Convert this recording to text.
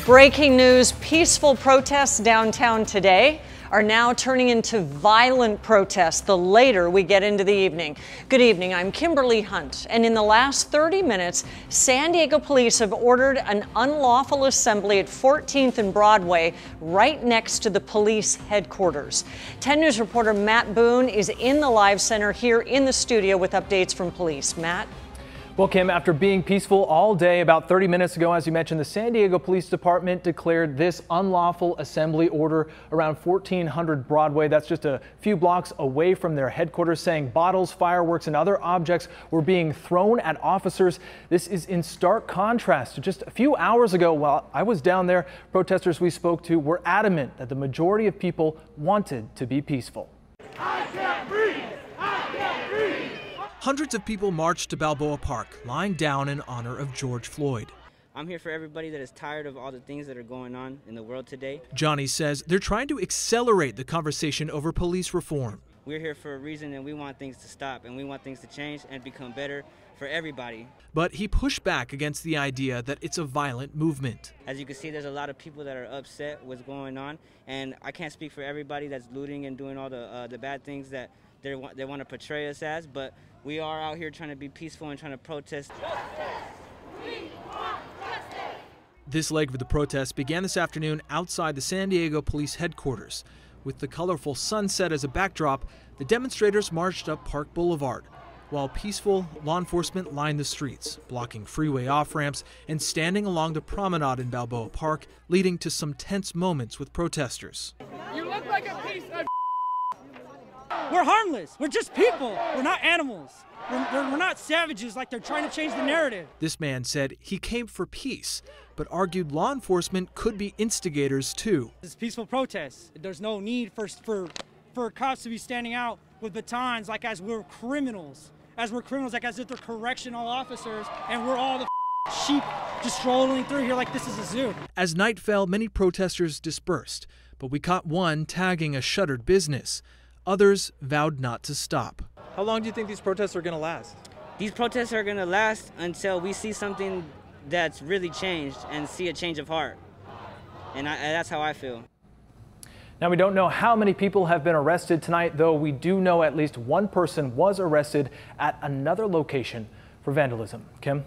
Breaking news, peaceful protests downtown today are now turning into violent protests the later we get into the evening. Good evening, I'm Kimberly Hunt, and in the last 30 minutes, San Diego police have ordered an unlawful assembly at 14th and Broadway, right next to the police headquarters. 10 News reporter Matt Boone is in the live center here in the studio with updates from police. Matt? Well, Kim, after being peaceful all day, about 30 minutes ago, as you mentioned, the San Diego Police Department declared this unlawful assembly order around 1400 Broadway. That's just a few blocks away from their headquarters, saying bottles, fireworks, and other objects were being thrown at officers. This is in stark contrast to just a few hours ago. While I was down there, protesters we spoke to were adamant that the majority of people wanted to be peaceful. I can't breathe! I can't breathe! Hundreds of people marched to Balboa Park, lying down in honor of George Floyd. I'm here for everybody that is tired of all the things that are going on in the world today. Johnny says they're trying to accelerate the conversation over police reform. We're here for a reason, and we want things to stop, and we want things to change and become better for everybody. But he pushed back against the idea that it's a violent movement. As you can see, there's a lot of people that are upset with what's going on, and I can't speak for everybody that's looting and doing all the bad things that they want to portray us as, but we are out here trying to be peaceful and trying to protest. This leg of the protest began this afternoon outside the San Diego Police headquarters. With the colorful sunset as a backdrop, the demonstrators marched up Park Boulevard. While peaceful, law enforcement lined the streets, blocking freeway off-ramps and standing along the promenade in Balboa Park, leading to some tense moments with protesters. You look like a piece of We're harmless. We're just people. We're not animals. We're not savages like they're trying to change the narrative. This man said he came for peace, but argued law enforcement could be instigators too. It's peaceful protests. There's no need for cops to be standing out with batons like as we're criminals. Like as if they're correctional officers and we're all the sheep just strolling through here like this is a zoo. As night fell, many protesters dispersed, but we caught one tagging a shuttered business. Others vowed not to stop. How long do you think these protests are going to last? These protests are going to last until we see something that's really changed and see a change of heart. And that's how I feel. Now, we don't know how many people have been arrested tonight, though we do know at least one person was arrested at another location for vandalism. Kim?